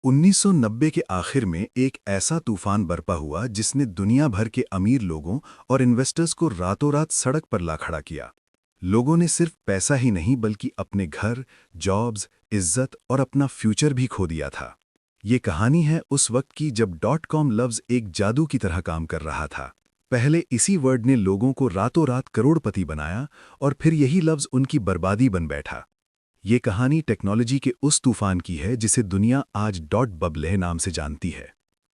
1990 के आखिर में एक ऐसा तूफान बरपा हुआ जिसने दुनिया भर के अमीर लोगों और इन्वेस्टर्स को रातों रात सड़क पर ला खड़ा किया। लोगों ने सिर्फ पैसा ही नहीं बल्कि अपने घर, जॉब्स, इज्जत और अपना फ्यूचर भी खो दिया था। ये कहानी है उस वक्त की जब .com लफ्ज़ एक जादू की तरह काम कर रहा था। पहले इसी वर्ड ने लोगों को रातों रात करोड़पति बनाया और फिर यही लफ्ज़ उनकी बर्बादी बन बैठा। ये कहानी टेक्नोलॉजी के उस तूफान की है जिसे दुनिया आज .bubble नाम से जानती है।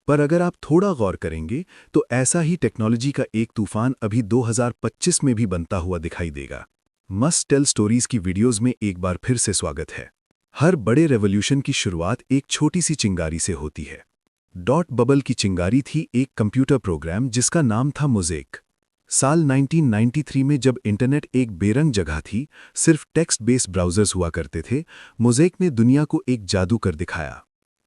पर अगर आप थोड़ा गौर करेंगे तो ऐसा ही टेक्नोलॉजी का एक तूफान अभी 2025 में भी बनता हुआ दिखाई देगा। मस्ट टेल स्टोरीज की वीडियोस में एक बार फिर से स्वागत है। हर बड़े रेवोल्यूशन की शुरुआत एक छोटी सी चिंगारी से होती है। .bubble की चिंगारी थी एक कंप्यूटर प्रोग्राम जिसका नाम था मोज़ेक। साल 1993 में जब इंटरनेट एक बेरंग जगह थी, सिर्फ टेक्स्ट बेस्ड ब्राउज़र्स हुआ करते थे, मोज़ेक ने दुनिया को एक जादू कर दिखाया।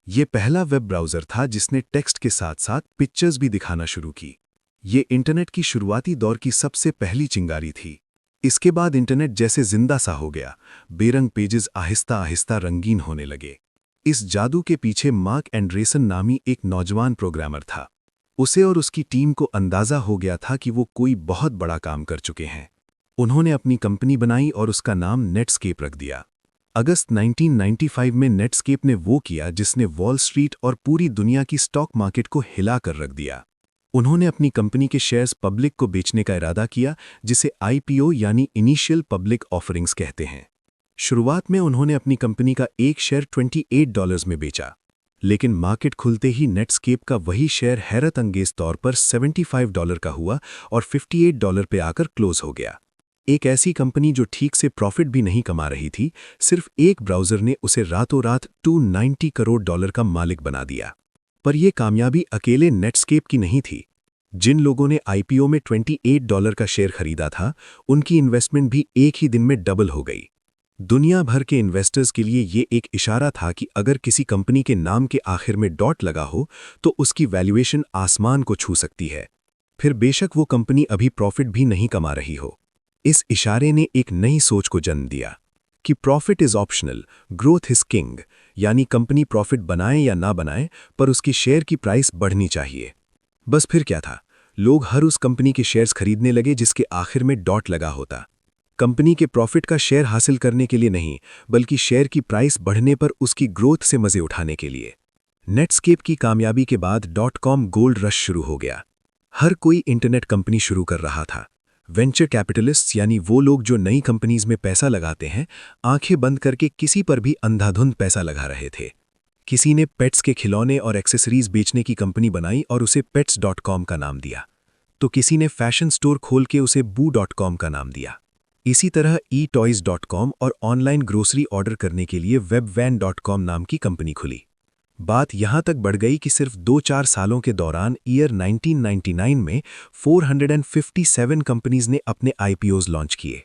ये पहला वेब ब्राउज़र था जिसने टेक्स्ट के साथ साथ पिक्चर्स भी दिखाना शुरू की। ये इंटरनेट की शुरुआती दौर की सबसे पहली चिंगारी थी। इसके बाद इंटरनेट जैसे जिंदा सा हो गया, बेरंग पेजेस आहिस्ता आहिस्ता रंगीन होने लगे। इस जादू के पीछे मार्क एंड्रेसन नामी एक नौजवान प्रोग्रामर था। उसे और उसकी टीम को अंदाजा हो गया था कि वो कोई बहुत बड़ा काम कर चुके हैं। उन्होंने अपनी कंपनी बनाई और उसका नाम नेटस्केप रख दिया। अगस्त 1995 में नेटस्केप ने वो किया जिसने वॉल स्ट्रीट और पूरी दुनिया की स्टॉक मार्केट को हिला कर रख दिया। उन्होंने अपनी कंपनी के शेयर्स पब्लिक को बेचने का इरादा किया, जिसे IPO यानी इनिशियल पब्लिक ऑफरिंग्स कहते हैं। शुरुआत में उन्होंने अपनी कंपनी का एक शेयर $28 में बेचा, लेकिन मार्केट खुलते ही नेटस्केप का वही शेयर हैरत अंगेज तौर पर $75 का हुआ और $58 पे आकर क्लोज हो गया। एक ऐसी कंपनी जो ठीक से प्रॉफिट भी नहीं कमा रही थी, सिर्फ एक ब्राउज़र ने उसे रातों रात $290 करोड़ का मालिक बना दिया। पर यह कामयाबी अकेले नेटस्केप की नहीं थी। जिन लोगों ने IPO में $28 का शेयर खरीदा था, उनकी इन्वेस्टमेंट भी एक ही दिन में डबल हो गई। दुनिया भर के इन्वेस्टर्स के लिए ये एक इशारा था कि अगर किसी कंपनी के नाम के आखिर में डॉट लगा हो तो उसकी वैल्यूएशन आसमान को छू सकती है, फिर बेशक वो कंपनी अभी प्रॉफिट भी नहीं कमा रही हो। इस इशारे ने एक नई सोच को जन्म दिया कि profit is optional, growth is king, यानी कंपनी प्रॉफिट बनाए या ना बनाए पर उसकी शेयर की प्राइस बढ़नी चाहिए। बस फिर क्या था, लोग हर उस कंपनी के शेयर्स खरीदने लगे जिसके आखिर में डॉट लगा होता। कंपनी के प्रॉफिट का शेयर हासिल करने के लिए नहीं, बल्कि शेयर की प्राइस बढ़ने पर उसकी ग्रोथ से मजे उठाने के लिए। नेटस्केप की कामयाबी के बाद .com गोल्ड रश शुरू हो गया। हर कोई इंटरनेट कंपनी शुरू कर रहा था। वेंचर कैपिटलिस्ट्स यानी वो लोग जो नई कंपनीज में पैसा लगाते हैं, आंखें बंद करके किसी पर भी अंधाधुंध पैसा लगा रहे थे। किसी ने पेट्स के खिलौने और एक्सेसरीज बेचने की कंपनी बनाई और उसे pets.com का नाम दिया, तो किसी ने फैशन स्टोर खोल के उसे boo.com का नाम दिया। इसी तरह eToys.com और ऑनलाइन ग्रोसरी ऑर्डर करने के लिए webvan.com नाम की कंपनी खुली। बात यहां तक बढ़ गई कि सिर्फ 2-4 सालों के दौरान ईयर 1999 में 457 कंपनीज ने अपने IPOs लॉन्च किए,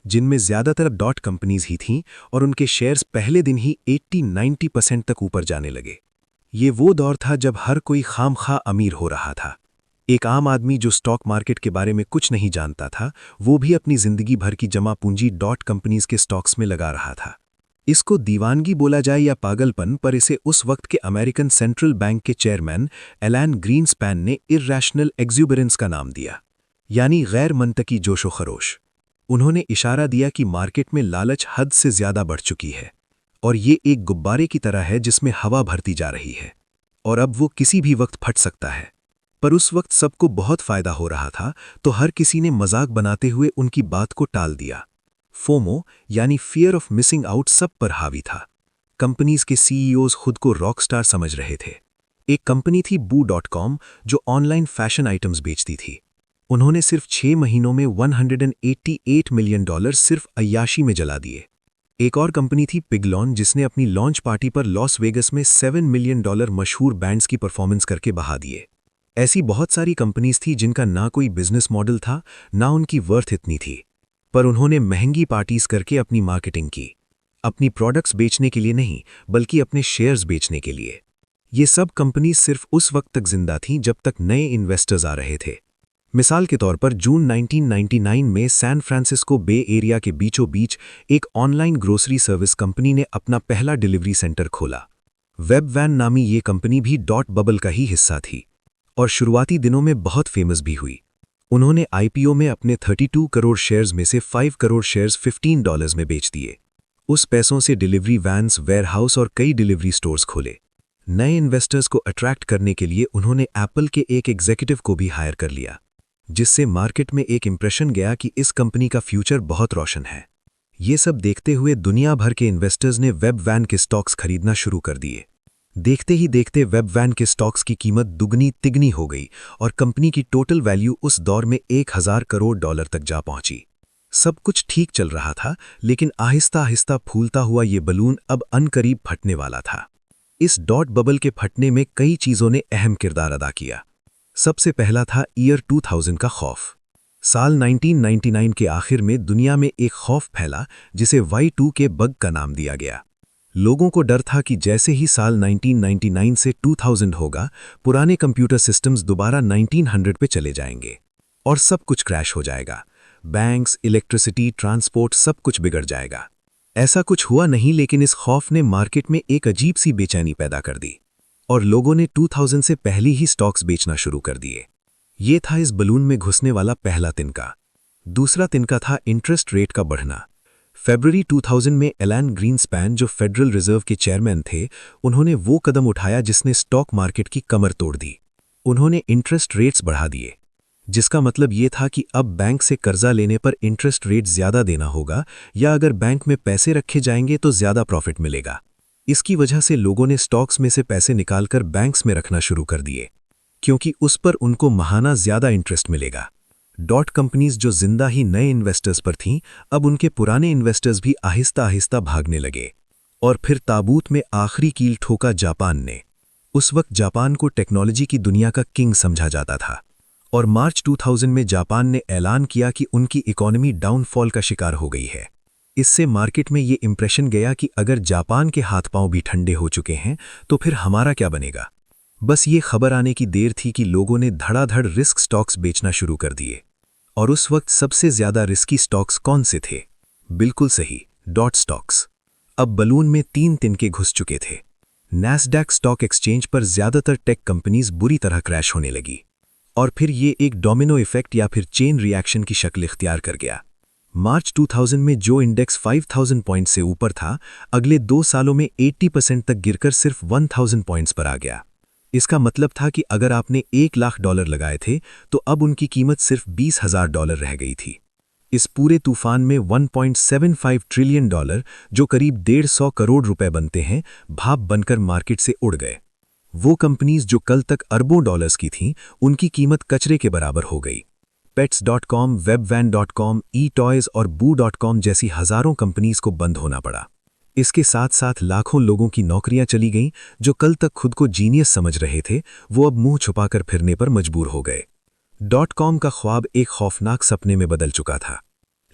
जिनमें ज्यादातर डॉट कंपनीज ही थीं और उनके शेयर्स पहले दिन ही 80-90% तक ऊपर जाने लगे। ये वो दौर था जब हर कोई खामखा अमीर हो रहा था। एक आम आदमी जो स्टॉक मार्केट के बारे में कुछ नहीं जानता था, वो भी अपनी जिंदगी भर की जमा पूंजी डॉट कंपनीज के स्टॉक्स में लगा रहा था। इसको दीवानगी बोला जाए या पागलपन, पर इसे उस वक्त के अमेरिकन सेंट्रल बैंक के चेयरमैन एलन ग्रीनस्पैन ने इर्रेशनल एक्सुबरेंस का नाम दिया, यानी गैर मंतकी जोशो खरोश। उन्होंने इशारा दिया कि मार्केट में लालच हद से ज्यादा बढ़ चुकी है और ये एक गुब्बारे की तरह है जिसमें हवा भरती जा रही है और अब वो किसी भी वक्त फट सकता है। पर उस वक्त सबको बहुत फायदा हो रहा था, तो हर किसी ने मजाक बनाते हुए उनकी बात को टाल दिया। फोमो यानी फियर ऑफ मिसिंग आउट सब पर हावी था। कंपनीज के CEOs खुद को रॉकस्टार समझ रहे थे। एक कंपनी थी boo.com जो ऑनलाइन फैशन आइटम्स बेचती थी। उन्होंने सिर्फ 6 महीनों में $188 मिलियन सिर्फ अय्याशी में जला दिए। एक और कंपनी थी पिगलॉन जिसने अपनी लॉन्च पार्टी पर लॉस वेगस में $7 मिलियन मशहूर बैंड्स की परफॉर्मेंस करके बहा दिए। ऐसी बहुत सारी कंपनीज थी जिनका ना कोई बिजनेस मॉडल था, ना उनकी वर्थ इतनी थी, पर उन्होंने महंगी पार्टीज करके अपनी मार्केटिंग की, अपनी प्रोडक्ट्स बेचने के लिए नहीं बल्कि अपने शेयर्स बेचने के लिए। ये सब कंपनीज सिर्फ उस वक्त तक जिंदा थीं जब तक नए इन्वेस्टर्स आ रहे थे। मिसाल के तौर पर जून 1999 में सैन फ्रांसिस्को बे एरिया के बीचों बीच एक ऑनलाइन ग्रोसरी सर्विस कंपनी ने अपना पहला डिलीवरी सेंटर खोला। वेबवैन नामी ये कंपनी भी डॉट बबल का ही हिस्सा थी और शुरुआती दिनों में बहुत फेमस भी हुई। उन्होंने आईपीओ में अपने 32 करोड़ शेयर्स में से 5 करोड़ शेयर्स $15 में बेच दिए। उस पैसों से डिलीवरी वैन्स, वेयरहाउस और कई डिलीवरी स्टोर्स खोले। नए इन्वेस्टर्स को अट्रैक्ट करने के लिए उन्होंने एप्पल के एक एग्जीक्यूटिव को भी हायर कर लिया, जिससे मार्केट में एक इंप्रेशन गया कि इस कंपनी का फ्यूचर बहुत रोशन है। ये सब देखते हुए दुनिया भर के इन्वेस्टर्स ने वेबवैन के स्टॉक्स खरीदना शुरू कर दिए। देखते ही देखते वेबवैन के स्टॉक्स की कीमत दुगनी तिगनी हो गई और कंपनी की टोटल वैल्यू उस दौर में $1000 करोड़ तक जा पहुंची। सब कुछ ठीक चल रहा था, लेकिन आहिस्ता आहिस्ता फूलता हुआ ये बलून अब अनकरीब फटने वाला था। इस डॉट बबल के फटने में कई चीजों ने अहम किरदार अदा किया। सबसे पहला था ईयर 2000 का खौफ। साल 1999 के आखिर में दुनिया में एक खौफ फैला जिसे Y2K बग का नाम दिया गया। लोगों को डर था कि जैसे ही साल 1999 से 2000 होगा, पुराने कंप्यूटर सिस्टम्स दोबारा 1900 पे चले जाएंगे और सब कुछ क्रैश हो जाएगा। बैंक्स, इलेक्ट्रिसिटी, ट्रांसपोर्ट सब कुछ बिगड़ जाएगा। ऐसा कुछ हुआ नहीं, लेकिन इस खौफ ने मार्केट में एक अजीब सी बेचैनी पैदा कर दी और लोगों ने 2000 से पहले ही स्टॉक्स बेचना शुरू कर दिए। ये था इस बलून में घुसने वाला पहला तिनका। दूसरा तिनका था इंटरेस्ट रेट का बढ़ना। फरवरी 2000 में एलन ग्रीनस्पैन, जो फेडरल रिजर्व के चेयरमैन थे, उन्होंने वो कदम उठाया जिसने स्टॉक मार्केट की कमर तोड़ दी। उन्होंने इंटरेस्ट रेट्स बढ़ा दिए, जिसका मतलब ये था कि अब बैंक से कर्जा लेने पर इंटरेस्ट रेट ज्यादा देना होगा, या अगर बैंक में पैसे रखे जाएंगे तो ज्यादा प्रॉफिट मिलेगा। इसकी वजह से लोगों ने स्टॉक्स में से पैसे निकालकर बैंक्स में रखना शुरू कर दिए, क्योंकि उस पर उनको महाना ज्यादा इंटरेस्ट मिलेगा। डॉट कंपनीज जो जिंदा ही नए इन्वेस्टर्स पर थीं, अब उनके पुराने इन्वेस्टर्स भी आहिस्ता आहिस्ता भागने लगे और फिर ताबूत में आखिरी कील ठोका जापान ने। उस वक्त जापान को टेक्नोलॉजी की दुनिया का किंग समझा जाता था और मार्च 2000 में जापान ने ऐलान किया कि उनकी इकोनॉमी डाउनफॉल का शिकार हो गई है। इससे मार्केट में ये इंप्रेशन गया कि अगर जापान के हाथ पांव भी ठंडे हो चुके हैं तो फिर हमारा क्या बनेगा। बस ये खबर आने की देर थी कि लोगों ने धड़ाधड़ रिस्क स्टॉक्स बेचना शुरू कर दिए। और उस वक्त सबसे ज्यादा रिस्की स्टॉक्स कौन से थे? बिल्कुल सही, डॉट स्टॉक्स। अब बलून में 3 तिनके घुस चुके थे। नैस्डैक स्टॉक एक्सचेंज पर ज्यादातर टेक कंपनीज बुरी तरह क्रैश होने लगी और फिर ये एक डोमिनो इफेक्ट या फिर चेन रिएक्शन की शक्ल इख्तियार कर गया। मार्च 2000 में जो इंडेक्स 5000 पॉइंट से ऊपर था, अगले 2 सालों में 80% तक गिरकर सिर्फ 1000 पॉइंट्स पर आ गया। इसका मतलब था कि अगर आपने $1 लाख लगाए थे तो अब उनकी कीमत सिर्फ $20,000 रह गई थी। इस पूरे तूफान में $1.75 ट्रिलियन, जो करीब 150 करोड़ रुपए बनते हैं, भाप बनकर मार्केट से उड़ गए। वो कंपनीज जो कल तक अरबों डॉलर्स की थीं, उनकी कीमत कचरे के बराबर हो गई। Pets.com, Webvan.com, eToys और Boo.com जैसी हजारों कंपनीज को बंद होना पड़ा। इसके साथ साथ लाखों लोगों की नौकरियां चली गईं, जो कल तक खुद को जीनियस समझ रहे थे, वो अब मुंह छुपाकर फिरने पर मजबूर हो गए। .com का ख्वाब एक खौफनाक सपने में बदल चुका था।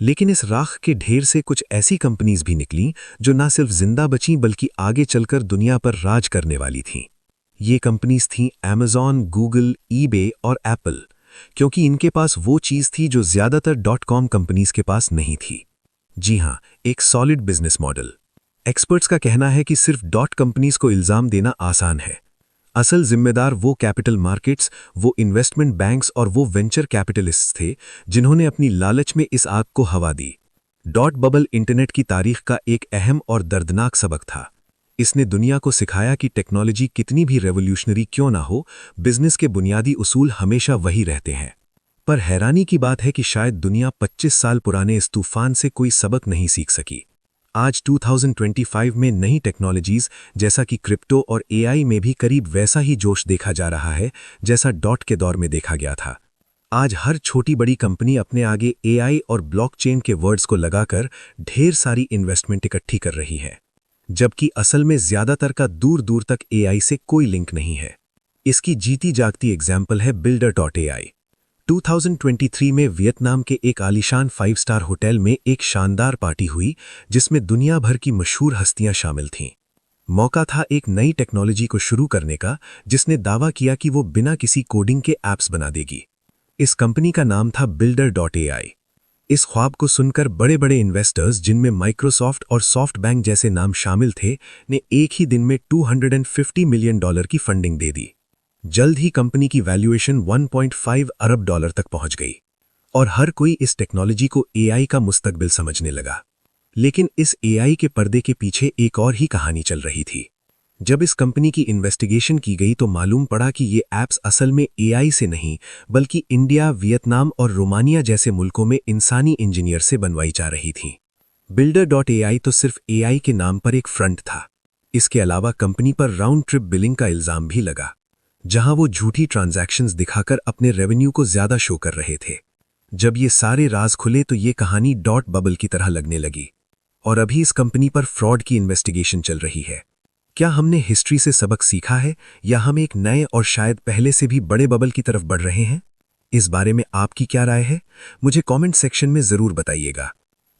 लेकिन इस राख के ढेर से कुछ ऐसी कंपनीज भी निकलीं जो न सिर्फ जिंदा बचीं बल्कि आगे चलकर दुनिया पर राज करने वाली थीं। ये कंपनीज थीं Amazon, Google, eBay और Apple, क्योंकि इनके पास वो चीज थी जो ज्यादातर .com कंपनीज के पास नहीं थी। जी हां, एक सॉलिड बिजनेस मॉडल। एक्सपर्ट्स का कहना है कि सिर्फ डॉट कंपनीज को इल्जाम देना आसान है। असल जिम्मेदार वो कैपिटल मार्केट्स, वो इन्वेस्टमेंट बैंक्स और वो वेंचर कैपिटलिस्ट्स थे जिन्होंने अपनी लालच में इस आग को हवा दी। डॉट बबल इंटरनेट की तारीख का एक अहम और दर्दनाक सबक था। इसने दुनिया को सिखाया कि टेक्नोलॉजी कितनी भी रेवोल्यूशनरी क्यों ना हो, बिजनेस के बुनियादी उसूल हमेशा वही रहते हैं। पर हैरानी की बात है कि शायद दुनिया 25 साल पुराने इस तूफान से कोई सबक नहीं सीख सकी। आज 2025 में नई टेक्नोलॉजीज जैसा कि क्रिप्टो और एआई में भी करीब वैसा ही जोश देखा जा रहा है जैसा डॉट के दौर में देखा गया था। आज हर छोटी बड़ी कंपनी अपने आगे एआई और ब्लॉकचेन के वर्ड्स को लगाकर ढेर सारी इन्वेस्टमेंट इकट्ठी कर रही है, जबकि असल में ज्यादातर का दूर दूर तक एआई से कोई लिंक नहीं है। इसकी जीती जागती एग्जाम्पल है Builder.ai। 2023 में वियतनाम के एक आलीशान 5 स्टार होटल में एक शानदार पार्टी हुई जिसमें दुनिया भर की मशहूर हस्तियां शामिल थीं। मौका था एक नई टेक्नोलॉजी को शुरू करने का जिसने दावा किया कि वो बिना किसी कोडिंग के ऐप्स बना देगी। इस कंपनी का नाम था Builder.ai। इस ख्वाब को सुनकर बड़े बड़े इन्वेस्टर्स, जिनमें माइक्रोसॉफ्ट और सॉफ्टबैंक जैसे नाम शामिल थे, ने एक ही दिन में $250 मिलियन की फंडिंग दे दी। जल्द ही कंपनी की वैल्यूएशन $1.5 अरब तक पहुंच गई और हर कोई इस टेक्नोलॉजी को एआई का मुस्तकबिल समझने लगा। लेकिन इस एआई के पर्दे के पीछे एक और ही कहानी चल रही थी। जब इस कंपनी की इन्वेस्टिगेशन की गई तो मालूम पड़ा कि ये ऐप्स असल में एआई से नहीं बल्कि इंडिया, वियतनाम और रोमानिया जैसे मुल्कों में इंसानी इंजीनियर से बनवाई जा रही थीं। Builder.ai तो सिर्फ एआई के नाम पर एक फ्रंट था। इसके अलावा कंपनी पर राउंड ट्रिप बिलिंग का इल्जाम भी लगा, जहां वो झूठी ट्रांजैक्शंस दिखाकर अपने रेवेन्यू को ज्यादा शो कर रहे थे। जब ये सारे राज खुले तो ये कहानी डॉट बबल की तरह लगने लगी और अभी इस कंपनी पर फ्रॉड की इन्वेस्टिगेशन चल रही है। क्या हमने हिस्ट्री से सबक सीखा है या हम एक नए और शायद पहले से भी बड़े बबल की तरफ बढ़ रहे हैं? इस बारे में आपकी क्या राय है? मुझे कमेंट सेक्शन में जरूर बताइएगा।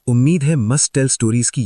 उम्मीद है मस्ट टेल स्टोरीज की